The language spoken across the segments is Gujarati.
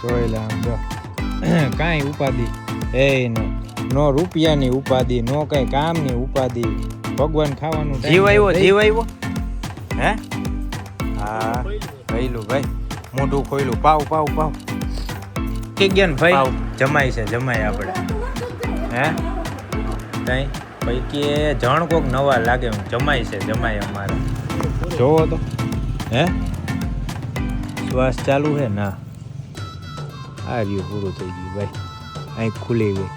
જોઈ લે આમ જો કાંઈ ઉપાધિ એ નો રૂપિયાની ઉપાધિ, નો કઈ કામની ઉપાધિ. ભગવાન ખાવાનું જીવ આવ્યો હે? હા ખઈલું ભાઈ, મોઢું ખોઈલું. પાવ કે ગયા ને ભાઈ? જમાય છે, જમાય આપણે હે કઈ પૈકી જણ કોક નવા લાગે. જમાય છે, જમાય અમારે. જોવો તો હે શ્વાસ ચાલુ છે ના? આ રહ્યું પૂરું થઈ ગયું ભાઈ, આંખ ખુલી ગઈ.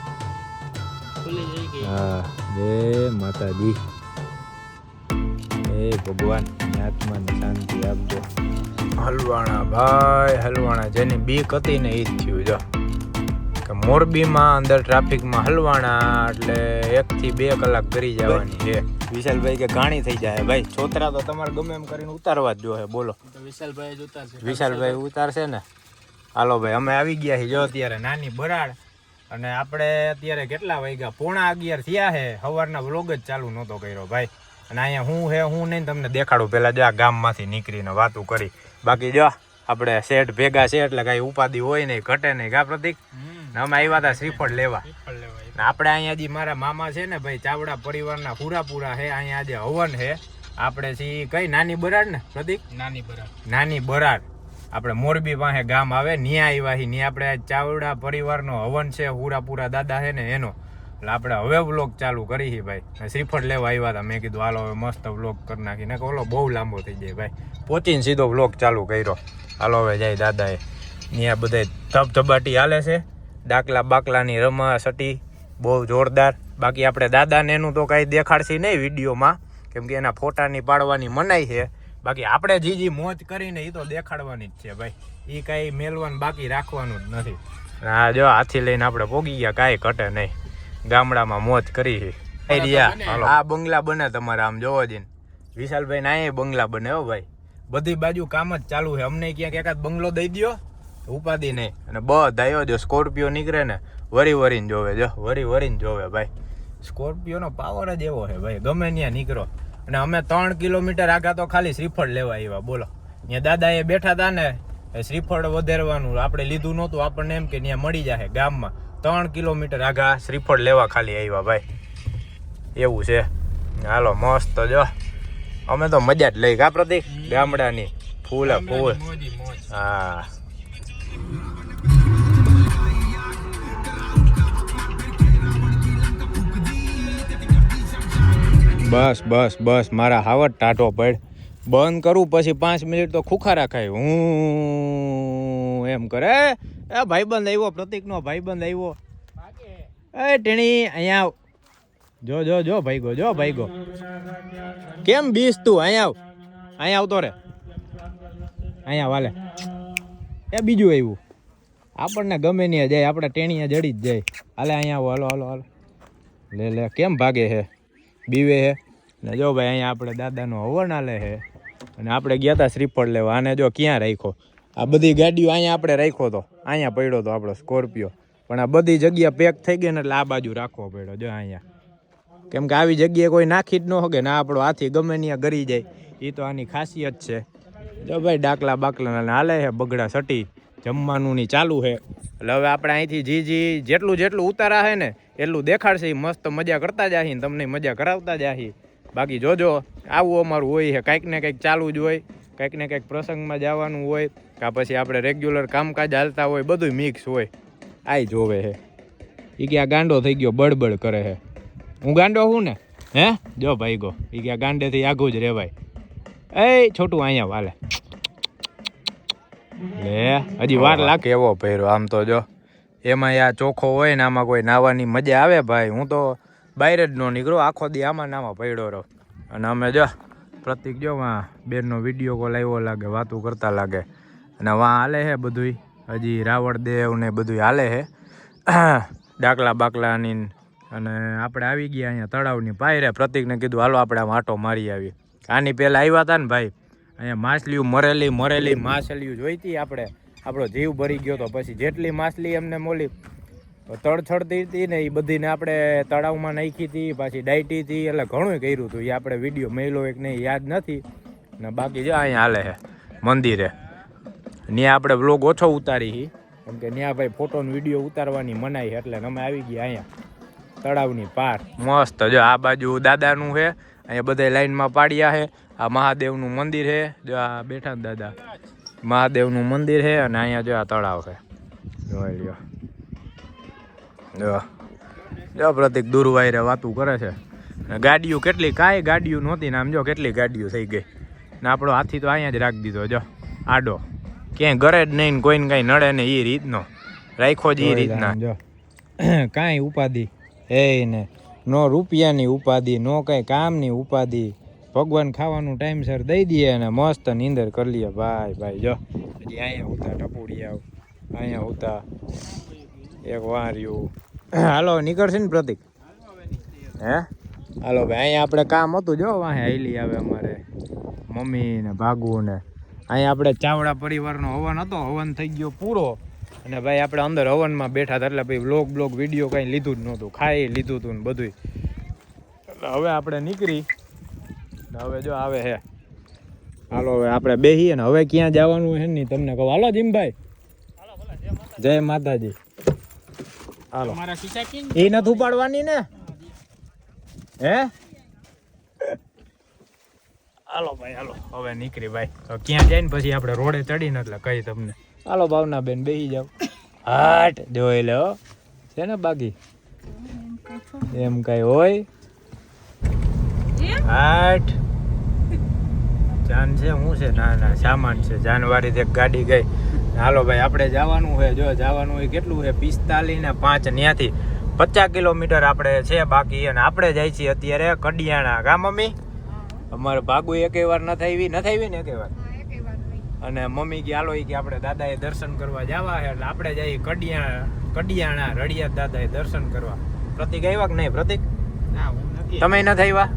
હા જય માતાજી. એ ભગવાન આત્માને શાંતિ આપજો. હલવાણા ભાઈ હલવાણા, જેની બીક હતી ને એ જ થયું. જો કે મોરબીમાં અંદર ટ્રાફિકમાં હલવાણા એટલે 1 થી 2 કલાક કરી જવાની છે. વિશાલભાઈ કે ઘાણી થઈ જાય ભાઈ. છોતરા તો તમારે ગમે એમ કરીને ઉતારવા જ જોહે. બોલો વિશાલભાઈ ઉતારશે ને? હાલો ભાઈ અમે આવી ગયા છીએ. જો અત્યારે નાની બરાડ, અને આપણે અત્યારે કેટલા વાગ્યા? 11:30 થયા છે. સવારના વ્લોગ જ ચાલુ નહોતો કર્યો ભાઈ. અને અહીંયા હું હે હું નહીં તમને દેખાડું. પેલા જો આ ગામમાંથી નીકળીને વાતું કરી. બાકી જો આપણે શેઠ ભેગા છે એટલે કઈ ઉપાધિ હોય નહીં, ઘટે નહીં. કા પ્રતિક? અમે આવ્યા હતા શ્રીફળ લેવા. આપણે અહીંયા જે મારા મામા છે ને ભાઈ, ચાવડા પરિવારના પૂરા છે. અહીંયા આજે હવન છે. આપણે છીએ કઈ નાની બરાડ ને પ્રતિક? નાની બરાડ આપણે મોરબી પાસે ગામ આવે. ન્યા આવ્યા છીએ. ન્યા આપણે ચાવડા પરિવારનો હવન છે. પૂરા દાદા છે ને એનો. એટલે આપણે હવે વ્લોગ ચાલુ કરી છે ભાઈ. શ્રીફળ લેવા આવ્યા હતા. મેં કીધું હાલો હવે મસ્ત વ્લોગ કરી નાખી ને. ઓલો બહુ લાંબો થઈ જાય ભાઈ. પહોંચીને સીધો વ્લોગ ચાલુ કર્યો. હાલો હવે જાય દાદાએ. ત્યાં બધા ધબધબાટી હાલે છે. ડાકલા બાકલાની રમા સટી બહુ જોરદાર. બાકી આપણે દાદાને એનું તો કાંઈ દેખાડશે નહીં વિડીયોમાં, કેમ કે એના ફોટાની પાડવાની મનાઈ છે. બાકી આપણે જી મોજ કરીને એ તો દેખાડવાની જ છે ભાઈ. એ કાંઈ મેલવાનું બાકી રાખવાનું જ નથી. હા જો હાથી લઈને આપણે પોગી ગયા, કાંઈ ઘટે નહીં. ગામડામાં મોજ કરી છે. આ બંગલા બને તમારે આમ જોવો જઈને. વિશાલભાઈ ના એ બંગલા બને હો ભાઈ. બધી બાજુ કામ જ ચાલુ છે. અમને ક્યાંક એકાદ બંગલો દઈ દો, ઉપાધિ નહીં. અને બધા જો સ્કોર્પિયો નીકળે ને વરીને જોવે. જો વરીને જોવે ભાઈ. સ્કોર્પિયોનો પાવર જ એવો છે ભાઈ, ગમે ત્યાં નીકળો. અને અમે 3 કિલોમીટર આગા તો ખાલી શ્રીફળ લેવા આવ્યા. બોલો ત્યાં દાદા એ બેઠા હતા ને, શ્રીફળ વધારવાનું આપણે લીધું નહોતું. આપણને એમ કે ત્યાં મળી જાય ગામમાં. 3 કિલોમીટર આગા શ્રીફળ લેવા ખાલી આવ્યા ભાઈ. એવું છે. હાલો મસ્ત જો અમે તો મજા જ લઈ. કા પ્રતિક? ગામડાની ફૂલ. હા બસ મારા હાવટ ટાટો પડ. બંધ કરું પછી 5 મિનિટ તો ખુખારા ખાય. હું એમ કરે. એ ભાઈબંધ આવ્યો, પ્રતિકનો ભાઈબંધ આવ્યો. એ ટેણી અહીંયા આવ. જો ભાઈગો. કેમ બીસ તું? અહીંયા આવતો રે. અહીંયા વાલે. એ બીજું આવ્યું. આપણને ગમે નહીં જાય, આપણે ટેણીયા જડી જ જાય. હાલે અહીંયા આવો. હાલો લે કેમ ભાગે છે? બીવે છે ને. જો ભાઈ અહીંયા આપણે દાદાનો હવન હાલે છે. અને આપણે ગયા હતા શ્રીફળ લેવા. આને જો ક્યાં રાખ્યો? આ બધી ગાડીઓ અહીંયા આપણે રાખ્યો હતો. અહીંયા પડ્યો હતો આપણો સ્કોર્પિયો. પણ આ બધી જગ્યા પેક થઈ ગઈ ને એટલે આ બાજુ રાખવો પડ્યો. જો અહીંયા, કેમ કે આવી જગ્યાએ કોઈ નાખી જ ન શકે ને. આપણો હાથી ગમે ત્યાં ગરી જાય. એ તો આની ખાસિયત છે. જો ભાઈ ડાકલા બાકલા હાલે છે. બગડા સટી જમવાનું ની ચાલુ છે. એટલે હવે આપણે અહીંથી જેટલું ઉતારા છે ને એટલું દેખાડશે. મસ્ત મજા કરતા જાહી ને તમને મજા કરાવતા જાહી. બાકી જોજો આવું અમારું હોય છે. કંઈક ને કંઈક ચાલુ જ હોય. કંઈક ને કંઈક પ્રસંગમાં જવાનું હોય, કાં પછી આપણે રેગ્યુલર કામકાજ હાલતા હોય, બધું મિક્સ હોય. આઈ જોવે છે. એ કે આ ગાંડો થઈ ગયો, બળબડ કરે છે. હું ગાંડો હું ને? હે જો ભાઈ ગો. એ કે આ ગાંડેથી આઘું જ રહેવાય. એ છોટું અહીંયા વાલે લે. હજી વાર લાગે એવો પહેરો. આમ તો જો એમાં આ ચોખ્ખો હોય ને આમાં કોઈ નાવાની મજા આવે ભાઈ. હું તો બહાર જ ન નીકળો, આખો દી આમાં નામાં પડ્યો રહો. અને અમે જો પ્રતિક જો વાં બેનનો વિડીયો કોલ આવ્યો લાગે, વાતું કરતા લાગે. અને વાં હાલે છે બધું. હજી રાવણ દેવ ને બધું હાલે છે. ડાકલા બાકલાની. અને આપણે આવી ગયા અહીંયા તળાવની પાયરે. પ્રતિકને કીધું હાલો આપણે આમ આટો મારી આવી. આની પહેલાં આવ્યા હતા ને ભાઈ, અહીંયા માછલીઓ મરેલી માછલીઓ જોઈતી આપણે. આપણો જીવ ભરી ગયો તો. પછી જેટલી માછલી એમને મોલી તળછડતી હતી ને એ બધીને આપણે તળાવમાં નાખી હતી, પાછી ડાયટી હતી. એટલે ઘણું કર્યું હતું. એ આપણે વિડીયો મેળો એક નહીં યાદ નથી. ને બાકી જો અહીંયા હાલે છે મંદિરે. ત્યાં આપણે વ્લોગ ઓછો ઉતારી. કેમ કે ત્યાં ભાઈ ફોટો ને વિડીયો ઉતારવાની મનાઈ છે એટલે અમે આવી ગયા અહીંયા તળાવની પાર. મસ્ત જો આ બાજુ દાદાનું છે, અહીંયા બધા લાઈનમાં પાડ્યા છે. આ મહાદેવનું મંદિર છે, જો આ બેઠા દાદા, મહાદેવનું મંદિર છે અને અહીંયા જો આ તળાવ છે. જોઈ લ્યો, જો પ્રતિક દુર્વાઈ રે વાતું કરે છે. ગાડીઓ કેટલી, કાંઈ ગાડીઓ નહોતી ને આમ જો કેટલી ગાડીઓ થઈ ગઈ ને આપણો હાથી તો અહીંયા જ રાખી દીધો. જો આડો ક્યાંય ઘરે જ નહીં, કોઈને કાંઈ નડે ને એ રીતનો રાખ્યો જ એ રીતના. જો કાંઈ ઉપાધિ એ ને નો રૂપિયાની ઉપાધિ, નો કાંઈ કામની ઉપાધિ. ભગવાન ખાવાનું ટાઈમસર દઈ દઈએ અને મસ્ત નીંદર કરી લઈએ ભાઈ. ભાઈ જો હજી અહીંયા ઉતા ટપુડિયા, અહીંયા ઉતા એક વાર્યું. હાલો નીકળશે ને પ્રતિક? હે હાલો ભાઈ, અહીંયા આપણે કામ હતું જો વાહે હાઈલી આવે અમારે મમ્મી ને ભાગુ ને. અહીંયા આપણે ચાવડા પરિવારનો હવન હતો, હવન થઈ ગયો પૂરો અને ભાઈ આપણે અંદર હવનમાં બેઠા હતા એટલે ભાઈ બ્લોગ વિડીયો કાંઈ લીધું જ નહોતું, ખાઈ લીધું હતું ને બધું. હવે આપણે નીકળી હવે જો આવે હે. હાલો હવે આપણે બેહીએ ને હવે ક્યાં જવાનું છે ને તમને કહું. હાલો જીમભાઈ, જય માતાજી. હાલો એ નથી ઉપાડવાની ને હે. હાલો ભાઈ હાલો હવે નીકળી ભાઈ. તો ક્યાં જાય ને પછી આપણે રોડે ચડીને એટલે કહી તમને. હાલો ભાવના બેન બેસી જાવ. હાટ જોઈ લે છે ને બાકી એમ કઈ હોય. હાટ જાન છે શું છે? ના ના સામાન છે. જાનવારી એક ગાડી ગઈ. હાલો ભાઈ આપણે જવાનું છે. જો જવાનું હોય કેટલું છે? 45 ને 5 ત્યાંથી 50 કિલોમીટર આપણે છે બાકી. અને આપણે જાય છીએ અત્યારે કડિયાણા. કા મમ્મી? અમારે ભાગુ એકે વાર નથી આવી ને એકે વાર. અને મમ્મી કે હાલો કે આપણે દાદાએ દર્શન કરવા જવા છે એટલે આપણે જઈએ કડિયાણા રડિયાત દાદાએ દર્શન કરવા. પ્રતિક આવ્યા કે નહીં? પ્રતિક તમે નથી આવ્યા?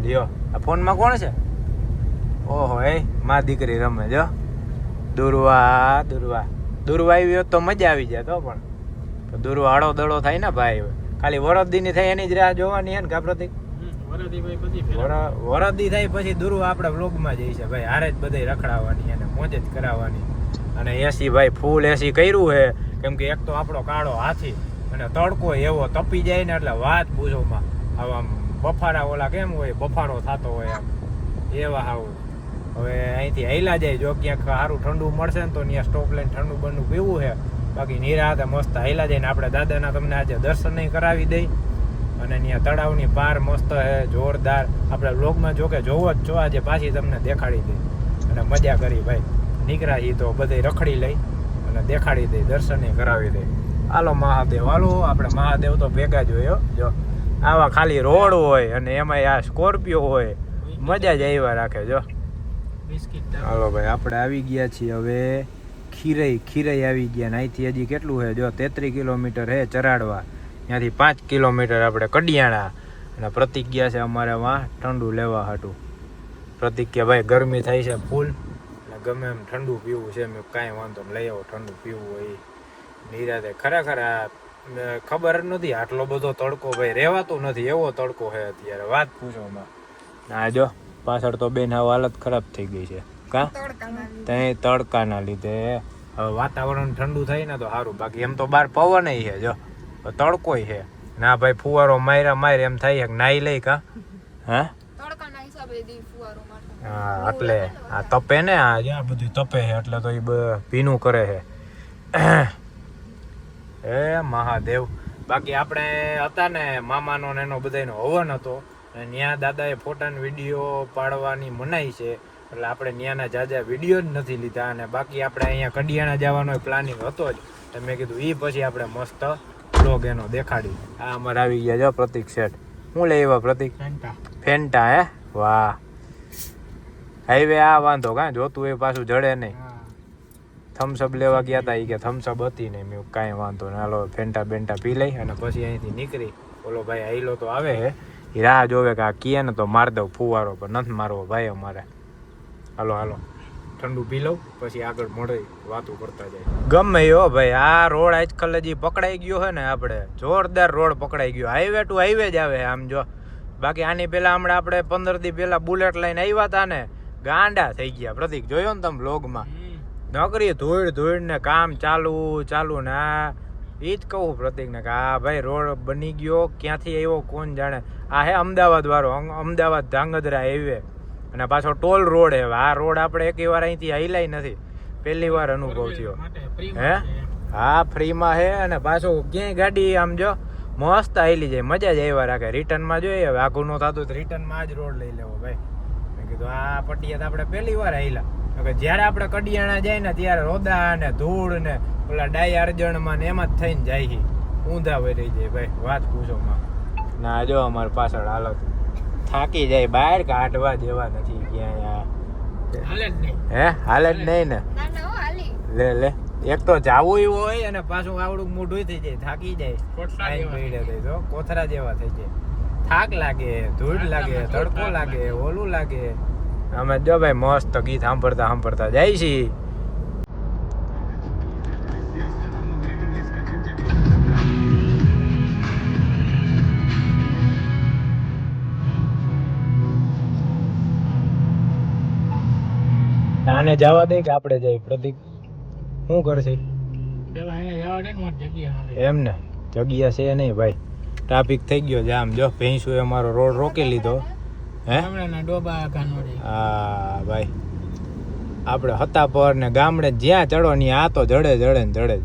લ્યો આ ફોનમાં કોણ છે? ઓહો એ માં દીકરી રમે. જો દુર્વા આવી હોત તો મજા આવી જાય તો, પણ દુર્વા હળો દડો થાય ને ભાઈ. ખાલી વરદીની થાય એની જ રાહ જોવાની હે ને કા પ્રતિક? વરદી થાય પછી દુર્વા આપણે વ્લોગમાં જઈ છે ભાઈ. હારે જ બધે રખડાવવાની અને મોજ જ કરાવવાની. અને એસી ભાઈ ફૂલ એસી કર્યું છે કેમ કે એક તો આપણો કાળો હાથી અને તડકો એવો તપી જાય ને એટલે વાત પૂછોમાં. આમ બફારા ઓલા કેમ હોય, બફારો થતો હોય આમ એવા આવું. હવે અહીંથી હાઈલા જાય. જો ક્યાંક સારું ઠંડુ મળશે ને તો ત્યાં સ્ટોપ લઈને ઠંડુ બંડુ પીવું છે. બાકી નિરાતે મસ્ત હાઈલા જાય ને આપણે દાદાના તમને આજે દર્શન નહીં કરાવી દઈ. અને ત્યાં તળાવની પાર મસ્ત છે જોરદાર. આપણે વ્લોગમાં જો કે જોવો જ છો આજે પાછી તમને દેખાડી દઈ અને મજા કરી ભાઈ. નીકળ્યા તો બધે રખડી લઈ અને દેખાડી દઈ, દર્શન કરાવી દઈ. હાલો મહાદેવ હાલો. આપણે મહાદેવ તો ભેગા જ હોય. જો આવા ખાલી રોડ હોય અને એમાં આ સ્કોર્પિયો હોય, મજા જ આવ્યા રાખે. જો હાલો ભાઈ આપણે આવી ગયા છીએ હવે ખીરઈ આવી ગયા ને અહીંથી હજી કેટલું છે? જો 33 કિલોમીટર છે ચરાડવા. ત્યાંથી 5 કિલોમીટર આપણે કડિયાણા. અને પ્રતિક ગયા છે અમારે વાં ઠંડુ લેવા હાટું. પ્રતિક કે ભાઈ ગરમી થાય છે ફૂલ અને ગમે એમ ઠંડુ પીવું છે. મેં કાંઈ વાંધો લઈ આવો ઠંડુ પીવું હોય નિરાતે. ખરેખર ખબર જ નથી આટલો બધો તડકો ભાઈ રહેવાતું નથી એવો તડકો છે અત્યારે વાત પૂછોમાં. ના જો પાછળ તો બેન હવે હાલત ખરાબ થઈ ગઈ છે. કા ત્યાં તડકાના લીધે હવે વાતાવરણ ઠંડુ થાય ને તો સારું. બાકી એમ તો બહાર પવન છે, જો તડકો છે ના ભાઈ. ફુવારો માર એમ થાય કે નાઈ લઈ કા? હા એટલે આ તપે ને આ બધું તપે છે એટલે તો એ ભીનું કરે છે. હે મહાદેવ. બાકી આપણે હતા ને મામાનો ને એનો બધાનો હવન હતો અને ત્યાં દાદાએ ફોટા ને વિડીયો પાડવાની મનાઈ છે એટલે આપણે ત્યાંના જાજા વિડીયો જ નથી લીધા. અને બાકી આપણે અહીંયા કડિયાણા જવાનો પ્લાનિંગ હતો જ. મેં કીધું એ પછી આપણે મસ્ત બ્લોગ એનો દેખાડી. આ અમારે આવી ગયા જો પ્રતિક શેઠ. શું લઈ આવ્યા પ્રતિક? ફેન્ટા. હે વાહ. હાઈવે આ વાંધો કાં જોતું એ પાછું જડે નહીં. થમ્સઅપ લેવા ગયા હતા એ કે થમ્સઅપ હતી નહીં. મેં કાંઈ વાંધો ને હાલો ફેન્ટા બેન્ટા પી લઈ અને પછી અહીંથી નીકળી. ઓલો ભાઈ આઈલો તો આવે હે એ રાહ જોવે કે આ કીએ ને તો માર દઉં ફુવારો, પણ નથી મારવો ભાઈ અમારે. હાલો હાલો ઠંડુ પી લઉં પછી આગળ મળે વાતો કરતા જાય. ગમે હો ભાઈ આ રોડ આજકાલ હજી પકડાઈ ગયો છે ને આપણે જોરદાર રોડ પકડાઈ ગયો. હાઈવે ટુ હાઈવે જ આવે આમ જો. બાકી આની પહેલા હમણાં આપણે 15 દી પહેલા બુલેટ લઈને આવ્યા હતા ને ગાંડા થઈ ગયા. પ્રતિક જોયો ને તમે વ્લોગમાં? નોકરી ધોઈડ ને કામ ચાલુ ને આ એ જ કહું પ્રતિકને કે આ ભાઈ રોડ બની ગયો ક્યાંથી આવ્યો કોણ જાણે. આ હે અમદાવાદ વાળો, અમદાવાદ ધાંગધ્રા હાઈવે અને પાછો ટોલ રોડ હે. આ રોડ આપણે એક વાર અહીંથી હાઈલાય નથી, પહેલી વાર અનુભવ થયો. હે હા ફ્રીમાં હે અને પાછો ક્યાંય ગાડી આમ જો મસ્ત હાઈલી જાય, મજા જ આવ્યા રાખે. રિટર્નમાં જોઈએ હવે આઘું ન થતું તો રિટર્નમાં આ જ રોડ લઈ લેવો ભાઈ. મેં કીધું આ પટિયા આપણે પહેલી વાર હાઈલા. જ્યારે આપણે કડિયાણા જાય ને ત્યારે રોદા ને ધૂળ ને ઓલા ડાય અરજણમાં ને એમાં જ થઈને જાય છે, ઊંધા વહી રહી જાય ભાઈ, વાત પૂછો માં. ના જો અમારી પાછળ હાલત થાકી જાય, બહાર કાઢવા જેવા નથી ક્યાંય. હે હાલે જ નહીં ને, લે એક તો જાવું હોય અને પાછું આવડું મોઢું થઈ જાય, થાકી જાય, કોથરા જેવા થઈ જાય, થાક લાગે, ધૂળ લાગે, તડકો લાગે, ઓલું લાગે. અમે જો ભાઈ મસ્ત ગીત સાંભળતા જાય છીએ. આને જવા દે કે આપણે જઈએ પ્રતિક? શું કરશે એમ ને? જગ્યા છે નહીં ભાઈ, ટ્રાફિક થઈ ગયો જામ. જો ભેંસુએ અમારો રોડ રોકી લીધો. હે હા ભાઈ, આપણે હતા પર ને ગામડે જ્યાં ચડો ને આ તો જડે જ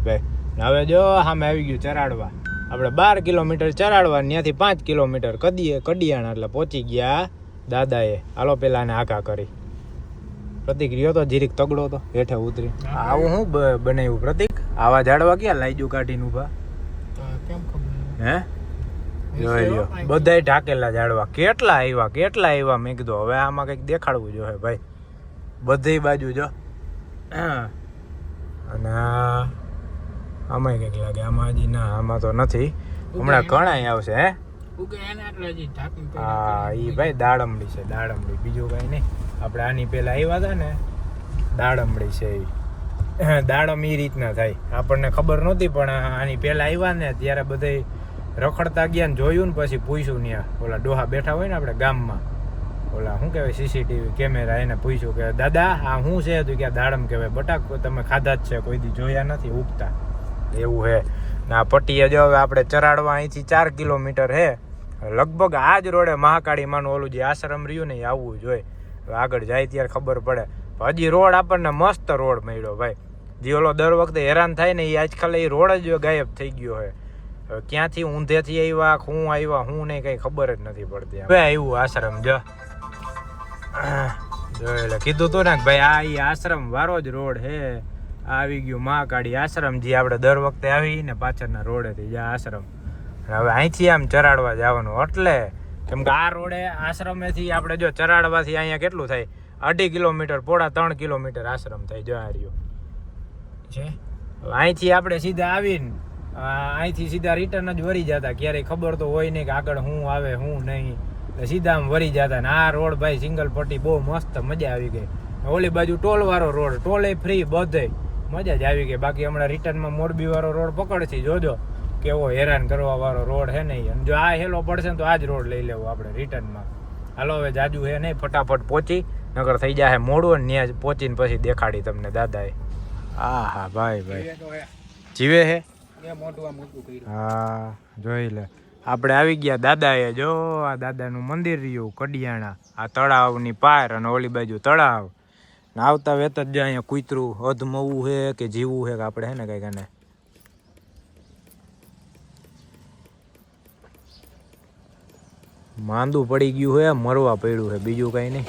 ભાઈ. હવે જો સામે આવી ગયું ચરાડવા. આપણે 12 કિલોમીટર ચરાડવા, ત્યાંથી 5 કિલોમીટર કડિયાણા એટલે પહોંચી ગયા દાદાએ. હાલો પેલા ને આઘા કરી. પ્રતિક રહ્યો તો જીરીક તગડો તો હેઠે ઉતરી. આવું શું બનાવ્યું પ્રતિક? આવા ઝાડવા ક્યાં લાઈજુ કાઢીને ઉભા? હે જોઈ લ્યો બધાય ઢાકેલા ઝાડવા. કેટલા આવ્યા મેં કીધું હવે આમાં કંઈક દેખાડવું જોઈએ ભાઈ, બધી બાજુ જો. અને આમાં કંઈક લાગે, આમાં હજી ના, આમાં તો નથી, હમણાં ઘણા આવશે. હે હા એ ભાઈ દાડમડી છે, દાડમડી, બીજું કઈ નહીં. આપણે આની પેલા આવ્યા હતા ને, દાડમડી છે એ. દાડમ એ રીતના થાય, આપણને ખબર નહોતી પણ આની પેલા આવ્યા ને ત્યારે બધે રખડતા ગયા ને જોયું ને પછી પૂછ્યું ત્યાં ઓલા ડોહા બેઠા હોય ને આપણે ગામમાં, ઓલા શું કહેવાય સીસીટીવી કેમેરા, એને પૂછ્યું કે દાદા આ શું છે? તું ક્યાં દાડમ કહેવાય? બટાક તમે ખાધા જ છે, કોઈ દી જોયા નથી ઉગતા, એવું હે. ના પટ્ટીએ જો હવે આપણે ચરાડવા અહીંથી 4 કિલોમીટર હે લગભગ. આ જ રોડે મહાકાળી માનું ઓલું જે આશ્રમ રહ્યું ને એ આવવું જોઈએ. આગળ જાય ત્યારે ખબર પડે. હજી રોડ આપણને મસ્ત રોડ મળ્યો ભાઈ. જે ઓલો દર વખતે હેરાન થાય ને એ આજકાલ એ રોડ જ ગાયબ થઈ ગયો હોય. ક્યાંથી ઊંધેથી આવ્યા, હું નહીં કઈ ખબર જ નથી પડતી. હવે આવ્યું આશ્રમ જો એટલે કીધું તું ને ભાઈ આ ઈ આશ્રમ વાળો જ રોડ હે. આવી ગયું મહાકાળી આશ્રમ, જે આપણે દર વખતે આવી ને પાછળના રોડેથી જ્યાં આશ્રમ. હવે અહીંથી આમ ચરાડવા જવાનું એટલે કેમ કે આ રોડે આશ્રમેથી આપણે જો ચરાડવાથી અહીંયા કેટલું થાય? 2.5 કિલોમીટર, 3 કિલોમીટર આશ્રમ થાય. જો આ રહ્યો છે. અહીંથી આપણે સીધા આવીને અહીંથી સીધા રિટર્ન જ વરી જતા. ક્યારેય ખબર તો હોય નહીં કે આગળ શું આવે શું નહીં, સીધા આમ વરી જતા. ને આ રોડ ભાઈ સિંગલ પટ્ટી બહુ મસ્ત, મજા આવી ગઈ. ઓલી બાજુ ટોલ વાળો રોડ, ટોલે ફ્રી, બધે મજા જ આવી ગઈ. બાકી હમણાં રિટર્નમાં મોરબી વાળો રોડ પકડશે, જોજો કેવો હેરાન કરવા વાળો રોડ હે નહીં. અને જો આ હેલો પડશે ને તો આ જ રોડ લઈ લેવો આપણે રિટર્નમાં. હાલો હવે જાજુ હે નહીં, ફટાફટ પહોંચી, નગર થઈ જાય મોડું ને ત્યાં પહોંચીને પછી દેખાડી તમને દાદાએ. હા ભાઈ જીવે હે. હા જોઈ લે, આપણે આવી ગયા દાદાએ. જો આ દાદાનું મંદિર રહ્યું કડિયાણા, આ તળાવની પાર અને ઓલી બાજુ તળાવ. ને આવતા વેત જ અહીંયા કૂતરું અધમવું હે કે જીવું હે કે આપણે હે ને કઈક આને માંદું પડી ગયું હે, મરવા પડ્યું હે, બીજું કઈ નહીં.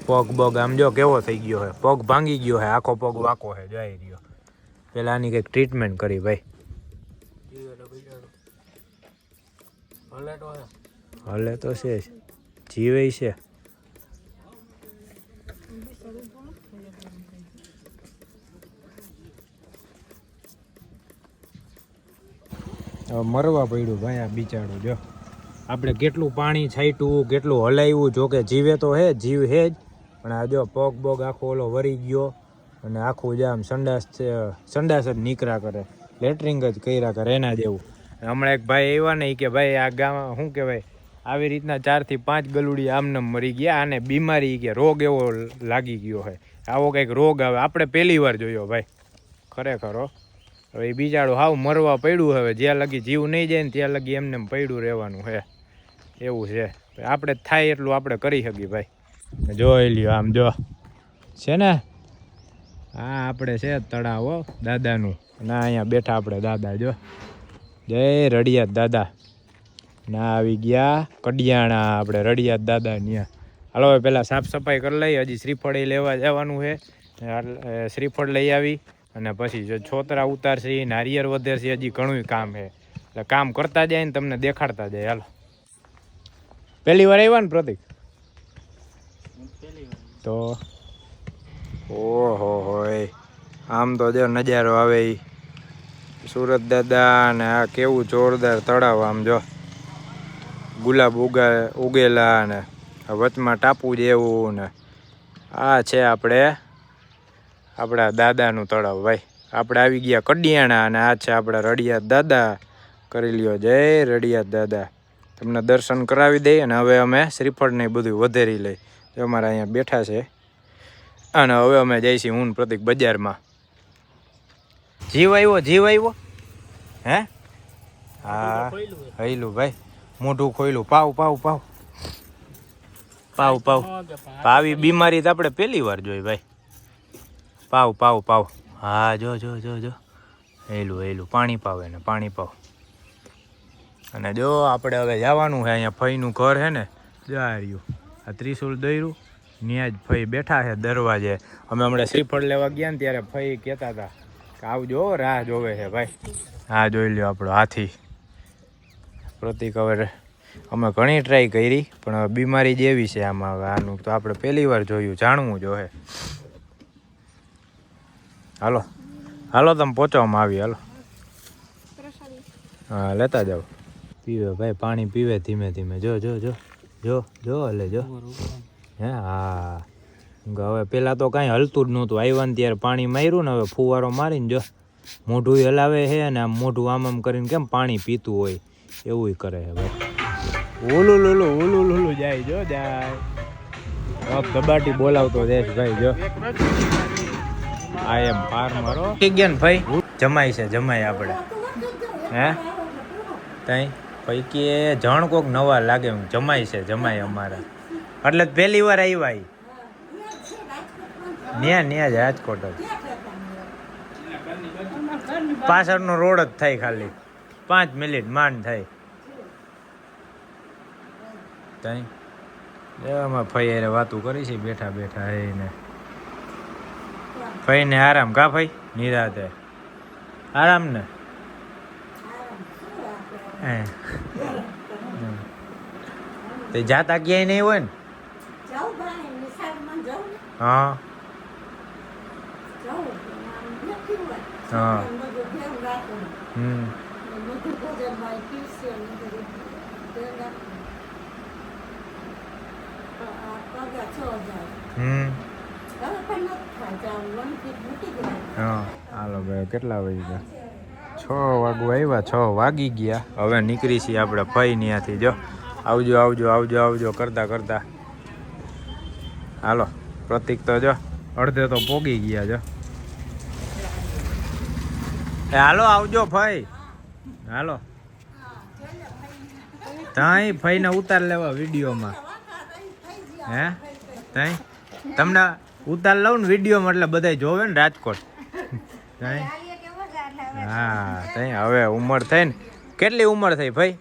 પગ બગ આમ જો કેવો થઈ ગયો હે, પગ ભાંગી ગયો હે, આખો પગ વાંકો હે, જોઈ રહ્યો. પેલા આની કઈક ટ્રીટમેન્ટ કરી ભાઈ. હલે તો છે, જીવે છે. મરવા પડ્યું ભાઈ આ બિચારું. જો આપણે કેટલું પાણી છાંટ્યું, કેટલું હલાવ્યું, જોકે જીવે તો હે, જીવ હે જ, પણ આ જો પગ બગ આખો ઓલો વરી ગયો અને આખું જ આમ સંડાસ જ નીકળ્યા કરે, લેટરિંગ જ કર્યા કરે એના જેવું. હમણાં એક ભાઈ આવ્યા ને કે ભાઈ આ ગામ શું કહેવાય આવી રીતના 4 થી 5 ગલુડી આમને મરી ગયા. અને બીમારી કે રોગ એવો લાગી ગયો છે. આવો કંઈક રોગ આવે આપણે પહેલી વાર જોયો ભાઈ, ખરેખર હો. હવે એ બિચારું હાવ મરવા પડ્યું. હવે જ્યાં લગી જીવ નહીં જાય ને ત્યાં લગી એમને પડ્યું રહેવાનું છે, એવું છે. આપણે થાય એટલું આપણે કરી શકીએ ભાઈ. જોઈ લ્યો આમ જો છે ને, હા આપણે છે તળાવ હો દાદાનું. ના અહીંયા બેઠા આપણે દાદા, જો જય રડિયાત દાદા. ના આવી ગયા કડિયાણા આપણે રડિયાત દાદા ત્યાં. હાલો હવે પહેલાં સાફ સફાઈ કરી લઈ. હજી શ્રીફળ લેવા જવાનું છે. શ્રીફળ લઈ આવી અને પછી જો છોતરા ઉતારશે, નારિયેર વધેરશે, હજી ઘણું કામ છે. એટલે કામ કરતા જાય ને તમને દેખાડતા જાય. હાલો પહેલી વાર આવ્યા ને પ્રતિક? તો ઓહો હોય આમ તો જો નજારો આવે ઈ સુરત દાદા. ને આ કેવું જોરદાર તળાવ, આમ જો ગુલાબ ઉગેલા ને વચમાં ટાપુ જેવું. ને આ છે આપણા દાદાનું તળાવ ભાઈ. આપણે આવી ગયા કડિયાણા અને આ છે આપણા રડિયાત દાદા. કરી લ્યો જય રડિયાત દાદા. તમને દર્શન કરાવી દઈએ અને હવે અમે શ્રીફળ ને બધું વધેરી લઈ. જો અમારા અહીંયા બેઠા છે અને હવે અમે જઈશું હું પ્રતિક બજારમાં. જીવ આવ્યો હે? હા હૈલું ભાઈ, મોઢું ખોયલું. પાવ આવી બીમારી તો આપણે પહેલી વાર જોઈ ભાઈ. પાવ હા જો હેલું પાણી પાવ એને, પાણી પાવ. અને જો આપણે હવે જવાનું છે. અહીંયા ફઈનું ઘર છે ને, જા રહ્યું આ ત્રિશુલ દોર્યું ત્યાં જ ફઈ બેઠા છે દરવાજે. અમે હમણાં શ્રીફળ લેવા ગયા ને ત્યારે ફઈ કહેતા હતા કે આવજો, રાહ જોવે છે ભાઈ. હા જોઈ લ્યો આપણો હાથી પ્રતિક. હવે અમે ઘણી ટ્રાય કરી પણ હવે બીમારી જેવી છે આમાં. હવે આનું તો આપણે પહેલી વાર જોયું, જાણવું જોઈએ. હાલો તમે પહોંચવામાં આવી. હાલો હા લેતા જાઓ. પીવે ભાઈ, પાણી પીવે ધીમે ધીમે. જો હલે જો હે. હા હવે પેલા તો કાંઈ હલતું જ નહોતું. આવ્યા ને ત્યારે પાણી માર્યું ને હવે ફુવારો મારીને જો મોઢું હલાવે છે. અને આમ મોઢું આમ કરીને કેમ પાણી પીતું હોય એવું કરે છે ભાઈ. ઓલું જાય. કબાટી બોલાવતો દેશ ભાઈ. જો આ એમ પાર મારો ગયા ને ભાઈ. જમાય આપણે હે તઈ પૈકી જણ કોક નવા લાગે. જમાય અમારા એટલે પહેલી વાર આવ્યા ન્યા જ રાજકોટ જ. પાછળનો રોડ જ થાય, ખાલી 5 મિનિટ માંડ થાય. તઈ એમાં ફઈ અરે વાતું કરી છે બેઠા એને. ફઈને આરામ કા ફઈ? નિરાતે આરામ ને. તે જાતા ક્યાંય નહીં હોય ને? હા હાલો ભાઈ, કેટલા વાગી ગયા? 6 વાગવા આવ્યા. 6 વાગી ગયા. હવે નીકળી છીએ આપણે ફઈ ત્યાંથી. જો આવજો કરતા. હાલો પ્રતિક તો જો અડધે તો પોગી ગયા. જો હાલો આવજો ફઈ. હાલો તઈ ફઈને ઉતાર લેવા વિડીયોમાં. હે તઈ તમને ઉતાર લઉં ને વિડીયોમાં એટલે બધા જોવે ને રાજકોટ. હા તઈ હવે ઉંમર થઈ ને. કેટલી ઉંમર થઈ ભાઈ?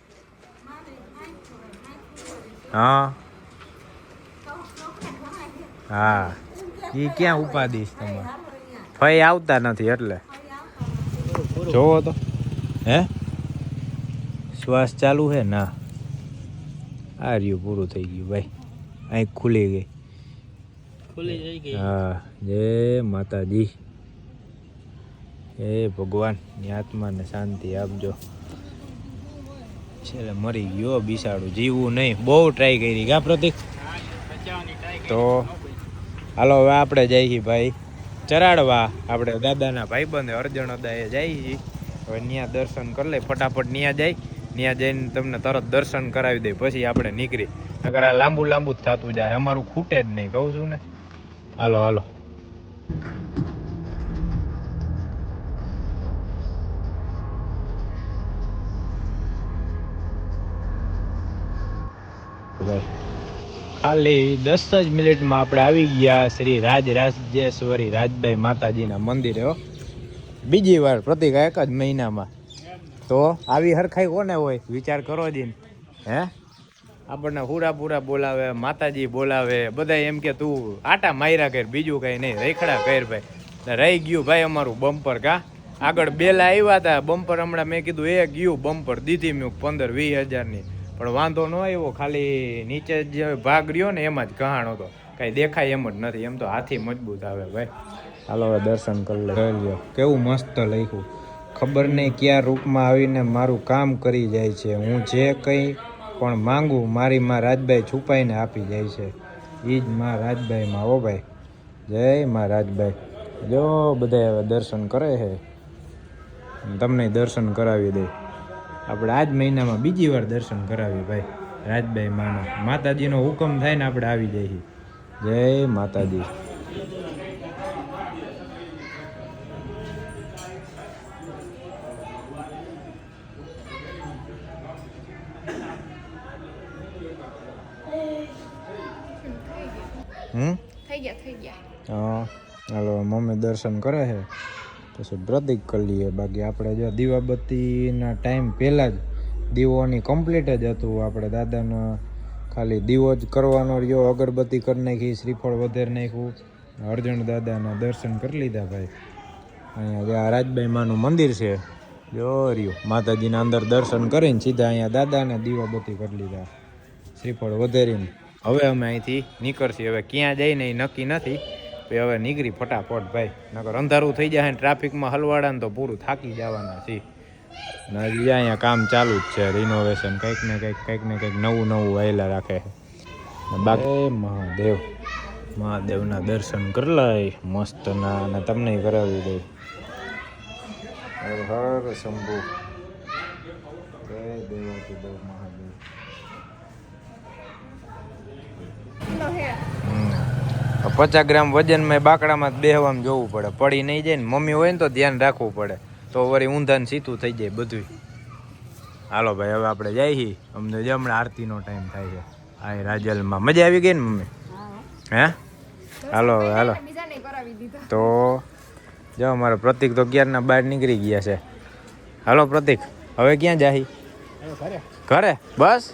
હા એ ક્યાં ઉપાડીશ તમારે? ફઈ આવતા નથી એટલે જોવો તો. હે શ્વાસ ચાલુ છે ના? આ રહ્યું પૂરું થઈ ગયું ભાઈ. આંખ ખુલી ગઈ. હા જય માતાજી. એ ભગવાન ની આત્માને શાંતિ આપજો. છેલ્લે મરી ગયો બિસાડું. જીવવું નહીં, બહુ ટ્રાય કરી કા પ્રતિક? તો હાલો હવે આપણે જઈએ ભાઈ ચરાડવા. આપણે દાદાના ભાઈબંધ અર્જણ દાએ જઈએ. હવે ત્યાં દર્શન કરી લે ફટાફટ. ત્યાં જાય ત્યાં જઈને તમને તરત દર્શન કરાવી દે પછી આપણે નીકળી. અગર આ લાંબુ લાંબુ જ થતું જાય, અમારું ખૂટે જ નહીં, કહું છું ને. હાલો હાલો. ખાલી 10 જ મિનિટમાં આપણે આવી ગયા શ્રી રાજરાજેશ્વરી રાજભાઈ માતાજીના મંદિરે. હો, બીજી વાર પ્રતિક એક જ મહિનામાં. તો આવી હરખાઈ કોને હોય, વિચાર કરો જીન. હે, આપણને પૂરા બોલાવે, માતાજી બોલાવે, બધા એમ કે તું આટા માયરા કર, બીજું કઈ નહીં, રેખડા કર ભાઈ. રહી ગયું ભાઈ અમારું બમ્પર. કા આગળ બેલા આવ્યા હતા બમ્પર, હમણાં મેં કીધું એ ગયું બમ્પર, દીધી મેં 15-20 હજારની, પણ વાંધો ન આવ્યો. ખાલી નીચે જે ભાગ રહ્યો ને એમાં જ કહાણ હતો, કાંઈ દેખાય એમ જ નથી. એમ તો હાથી મજબૂત આવે ભાઈ. હાલો હવે દર્શન કરી લે. કેવું મસ્ત લખ્યું, ખબર નહીં કયા રૂપમાં આવીને મારું કામ કરી જાય છે. હું જે કંઈ પણ માંગુ મારી માં રાજભાઈ છુપાઈને આપી જાય છે. એ જ માં રાજભાઈમાં. હો ભાઈ, જય માં રાજભાઈ. જો બધા હવે દર્શન કરે છે, તમને દર્શન કરાવી દે. આપણે આજ મહિનામાં બીજી વાર દર્શન કરાવીએ ભાઈ રાજભાઈ માના. માતાજીનો હુકમ થાય ને આપણે આવી જઈએ. જય માતાજી. થઈ ગયા. હા હાલો, મમ્મી દર્શન કરે છે પછી પ્રતિક કરી લઈએ. બાકી આપણે જો દીવાબત્તીના ટાઈમ પહેલાં જ દીવોની કમ્પ્લીટ જ હતું. આપણે દાદાનો ખાલી દીવો જ કરવાનો રહ્યો, અગરબત્તી કરી નાખી, શ્રીફળ વધારે નાખ્યું, અર્જુન દાદાના દર્શન કરી લીધા ભાઈ. અહીંયા આ રાજભાઈ માનું મંદિર છે, જો રહ્યું. માતાજીના અંદર દર્શન કરીને સીધા અહીંયા દાદાને દીવાબત્તી કરી લીધા, શ્રીફળ વધારીને. હવે અમે અહીંથી નીકળશી. હવે ક્યાં જઈને એ નક્કી નથી. હવે નીકળી ફટાફટ ભાઈ, નકર અંધારું થઈ જાય ને ટ્રાફિકમાં હલવાડા ને તો પૂરું થાકી જવાના છે. હજી અહીંયા કામ ચાલુ જ છે, રિનોવેશન, કંઈક ને કંઈક નવું આવેલા રાખે છે. બાકી મહાદેવના દર્શન કરી લઈ મસ્તના, અને તમને કરાવી દઈ. હર હર શંભુ, જય દેવાતી દેવ મહાદેવ. 50 ગ્રામ વજનમાં બાકડામાં જ બેહવામાં જોવું પડે, પડી નહીં જાય ને. મમ્મી હોય ને તો ધ્યાન રાખવું પડે, તો વળી ઊંધા ને સીધું થઈ જાય બધું. હાલો ભાઈ હવે આપણે જઈએ. અમને જ હમણાં આરતીનો ટાઈમ થાય છે. આ રાજલમાં મજા આવી ગઈ ને મમ્મી? હે, હાલો હવે હાલો. તો જો અમારા પ્રતિક તો ક્યારના બહાર નીકળી ગયા છે. હાલો પ્રતિક, હવે ક્યાં જાય? ઘરે બસ.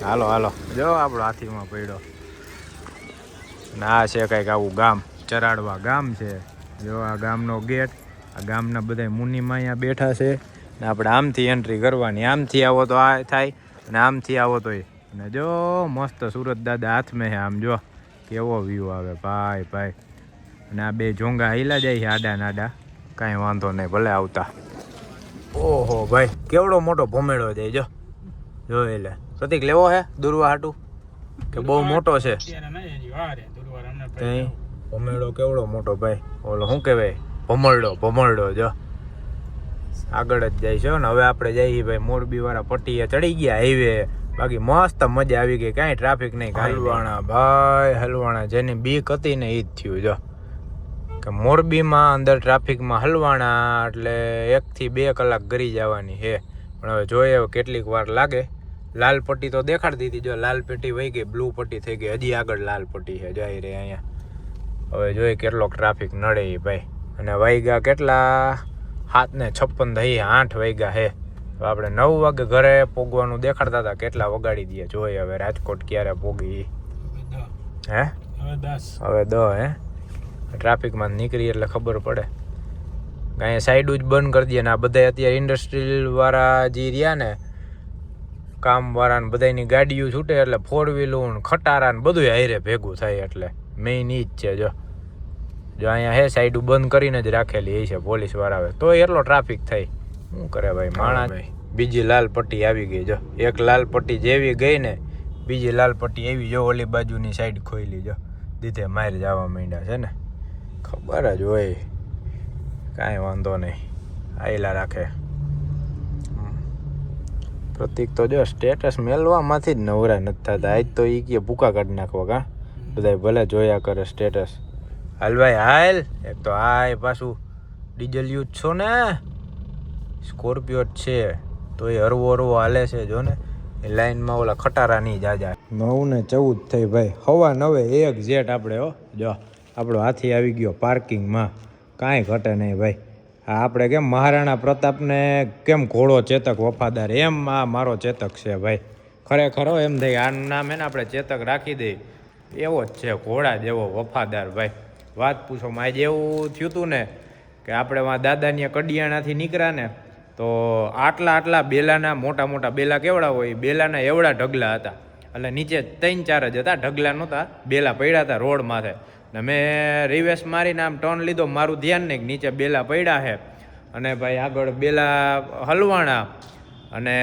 હાલો હાલો. જો આપણો હાથીમાં પડ્યો. આ છે કંઈક આવું ગામ, ચરાડવા ગામ છે. જો આ ગામનો ગેટ, આ ગામના બધા મુનિમાં અહીંયા બેઠા છે ને આપણે આમથી એન્ટ્રી કરવાની. આમથી આવો તો આ થાય અને આમથી આવો તો એ. અને જો મસ્ત સુરત દાદા હાથમાં છે. આમ જો કેવો વ્યૂ આવે ભાઈ ભાઈ. અને આ બે જોંગા હિલા જાય છે આડા નાડા, કાંઈ વાંધો નહીં, ભલે આવતા. ઓહો ભાઈ, કેવડો મોટો ભમેડો જાય. જો જો એટલે પ્રતિક લેવો હે દુર્વા હાટું કે બહુ મોટો છે? ભમેડો કેવડો મોટો ભાઈ. ઓલો શું કહેવાય, ભમરડો. જો આગળ જ જાય છે ને. હવે આપણે જઈએ ભાઈ મોરબી વાળા પટ્ટીએ ચડી ગયા હાઈવે. બાકી મસ્ત મજા આવી ગઈ, કાંઈ ટ્રાફિક નહીં. હલવાણા ભાઈ, હલવાણા. જેની બીક હતી ને એ જ થયું. જો કે મોરબીમાં અંદર ટ્રાફિકમાં હલવાણા એટલે 1 થી 2 કલાક ગરી જવાની છે. પણ હવે જોઈએ કેટલીક વાર લાગે. લાલ પટ્ટી તો દેખાડતી હતી, જો લાલ પટ્ટી વહી ગઈ, બ્લુ પટ્ટી થઈ ગઈ. હજી આગળ લાલ પટ્ટી છે, જાય રે અહીંયા. હવે જોઈએ કેટલોક ટ્રાફિક નડે એ ભાઈ. અને વાગ્યા કેટલા? 7:56 થઈ, 8 વાગ્યા છે. તો આપણે 9 વાગે ઘરે પોગવાનું દેખાડતા હતા, કેટલા વગાડી દઈએ. જોઈએ હવે રાજકોટ ક્યારે પોગી. હે હવે 10 હે. ટ્રાફિકમાં નીકળી એટલે ખબર પડે. અહીંયા સાઈડ જ બંધ કરી દઈએ ને. આ બધા અત્યારે ઇન્ડસ્ટ્રીયલ વાળા જે રહ્યા ને, કામ વાળા ને બધાની ગાડીઓ છૂટે એટલે 4 વ્હીલું ખટારા ને બધું હારે ભેગું થાય. એટલે મેઇન ઈ જ છે. જો અહીંયા હે સાઈડ બંધ કરીને જ રાખેલી છે પોલીસ વાળા. તો એટલો ટ્રાફિક થાય, શું કરે ભાઈ માણસ. બીજી લાલ પટ્ટી આવી ગઈ. જો એક લાલ પટ્ટી જેવી ગઈ ને બીજી લાલ પટ્ટી એવી. જો ઓલી બાજુની સાઈડ ખોઈલી. જો દીધે માર જવા માંડ્યા છે ને, ખબર જ હોય. કાંઈ વાંધો નહીં, આયલા રાખે. પ્રતિક તો જો સ્ટેટસ મેલવામાંથી જ નવરા નથી થતા. આજ તો એ કે ભૂકા કાઢી નાખવા કા બધા ભલે જોયા કરે સ્ટેટસ. હાલ ભાઈ હાલ. એક તો આ પાછું ડીઝલ યુઝ છો ને, સ્કોર્પિયો જ છે તો એ હરવો હાલે છે જો ને. એ લાઈનમાં ઓલા ખટારા નહીં જાજા. 9:14 થઈ ભાઈ. હવા 9 એક જેટ આપણે હો. જો આપણો હાથી આવી ગયો પાર્કિંગમાં. કાંઈ ઘટે નહીં ભાઈ. આ આપણે કેમ મહારાણા પ્રતાપને કેમ ઘોડો ચેતક વફાદાર, એમ આ મારો ચેતક છે ભાઈ. ખરેખર એમ થાય આનું નામ એને આપણે ચેતક રાખી દઈએ એવો જ છે, ઘોડા જેવો વફાદાર ભાઈ. વાત પૂછો માં એવું થયું હતું ને કે આપણે વાં દાદાની કડિયાણાથી નીકળ્યા ને તો આટલા બેલાના મોટા બેલા કેવડા હોય, બેલાના એવડા ઢગલા હતા. એટલે નીચે 3-4 જ હતા, ઢગલા નહોતા, બેલા પડ્યા હતા રોડ માથે. ને મેં રિવેસ મારીને આમ ટર્ન લીધો, મારું ધ્યાન નહીં નીચે બેલા પડ્યા છે. અને ભાઈ આગળ બેલા હલવાણા અને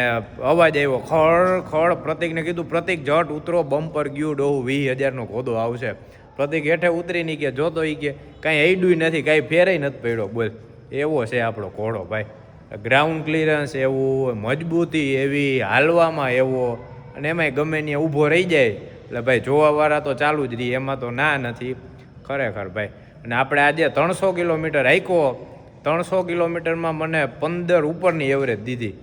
અવાજ આવ્યો ખડ. પ્રતિકને કીધું પ્રતિક જટ ઉતરો, બમ્પર ગયું ડોહું 20,000નો ઘોડો આવશે. પ્રતિક હેઠે ઉતરી નહીં કે જોતો એ કે કાંઈ અડ્યું નથી, કાંઈ ફેરેય નથી પડ્યો. બોલ એવો છે આપણો ઘોડો ભાઈ. ગ્રાઉન્ડ ક્લિયરન્સ એવું, મજબૂતી એવી, હાલવામાં એવો, અને એમાંય ગમે ત્યાં ઊભો રહી જાય એટલે ભાઈ જોવાવાળા તો ચાલુ જ રહી, એમાં તો ના નથી ખરેખર ભાઈ. અને આપણે આજે 300 કિલોમીટર હાંક્યો. 300 કિલોમીટરમાં મને 15 ઉપરની એવરેજ દીધી.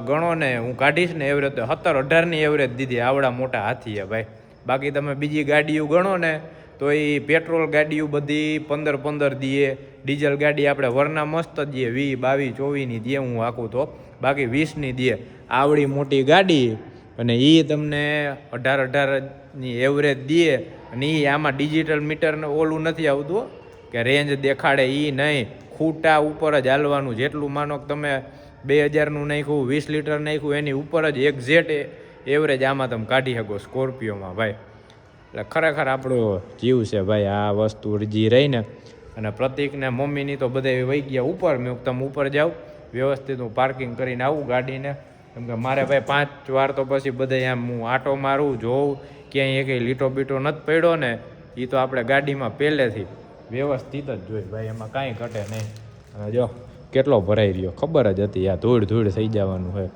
ગણો ને હું કાઢીશ ને એવરેજ તો 17-18ની એવરેજ દીધી આવડા મોટા હાથીએ ભાઈ. બાકી તમે બીજી ગાડીઓ ગણો ને તો એ પેટ્રોલ ગાડીઓ બધી 15 દીએ, ડીઝલ ગાડી આપણે વરના મસ્ત દઈએ 20, 22, 24ની દે હું આખું તો, બાકી 20ની દે આવડી મોટી ગાડી. અને એ તમને 18-18ની એવરેજ દે. અને એ આમાં ડિજિટલ મીટરને ઓલું નથી આવતું કે રેન્જ દેખાડે, એ નહીં, ખૂટા ઉપર જ હાલવાનું. જેટલું માનો કે તમે 2000નું નાખ્યું, 20 લીટર નાખ્યું, એની ઉપર જ એક્ઝેક્ટ એવરેજ આમાં તમે કાઢી શકો સ્કોર્પિયોમાં ભાઈ. એટલે ખરેખર આપણો જીવ છે ભાઈ આ વસ્તુ અરજી રહીને. અને પ્રતિકને મમ્મીની તો બધા વહી ગયા ઉપર. મેં તમે ઉપર જાઓ વ્યવસ્થિત, હું પાર્કિંગ કરીને આવું ગાડીને. કેમ કે મારે ભાઈ 5 વાર તો પછી બધા આમ હું આટો મારું, જોઉં ક્યાંય કંઈ લીટો બીટો નથી પડ્યો ને. એ તો આપણે ગાડીમાં પહેલેથી વ્યવસ્થિત જ જોઈ ભાઈ, એમાં કાંઈ ઘટે નહીં. અને જો કેટલો ભરાઈ રહ્યો ખબર જ હતી, આ ધૂળ થઈ જવાનું છે.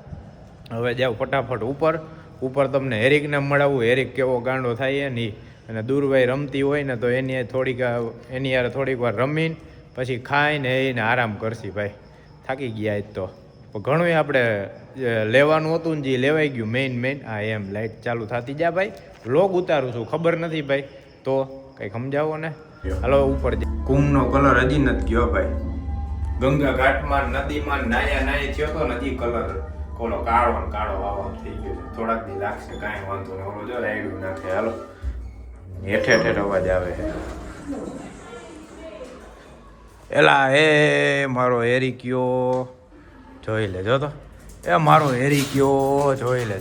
હવે જાઓ ફટાફટ ઉપર તમને હેરિકને મળાવું. હેરિક કેવો ગાંડો થાય નહીં. અને દૂરભાઈ રમતી હોય ને તો એની યાર થોડીક વાર રમીને પછી ખાઈને એને આરામ કરશી ભાઈ. થાકી ગયા જ તો ઘણું આપણે લેવાનું હતું ને જે લેવાઈ ગયું મેઇન. આ એમ લાઇટ ચાલુ થતી જા ભાઈ. વ્લોગ ઉતારું છું ખબર નથી ભાઈ, તો કંઈક સમજાવો ને. હાલો ઉપર કુંભનો કલર હજી નથી ગયો ભાઈ. ગંગા ઘાટમાં નદીમાં નાયા થયો તો નદી કલર કોલો કાળો વાવો થઈ ગયો છે. થોડાક દી લાગશે, કાંઈ વાંધો નહીં. ઓલો જો રાયડું નાખે. હાલો હેઠે અવાજ આવે છે. એલા એ મારો હેરિકયો જોઈ લે, જો તો એ મારો હેરિકયો જોઈ લે.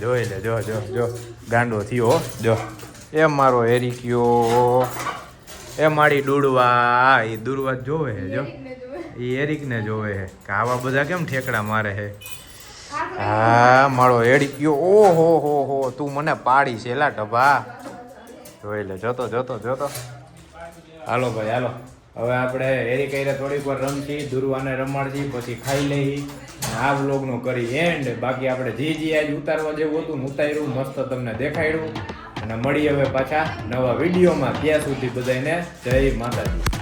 જો ગાંડો થયો જો. એ મારો હેરિકયો, એ મારી દુડવા, એ દુડવા જોવે છે જો. એ હેરિકને જોવે છે કે આવા બધા કેમ ઠેકડા મારે છે. હા મારો હેરિકયો. ઓહો તું મને પાડી છે એલા ટભા. જોઈ લે, જોતો. હાલો ભાઈ હાલો. હવે આપણે હેરિક આઈને થોડીક વાર રમશી, દુર્વાને રમાડશી, પછી ખાઈ લઈ. આ વ્લોગનું કરી એન્ડ. બાકી આપણે જે આજ ઉતારવા જેવું હતું ઉતાર્યું, મસ્ત તમને દેખાડ્યું. અને મળી હવે પાછા નવા વિડીયોમાં. ત્યાં સુધી બધાને જય માતાજી.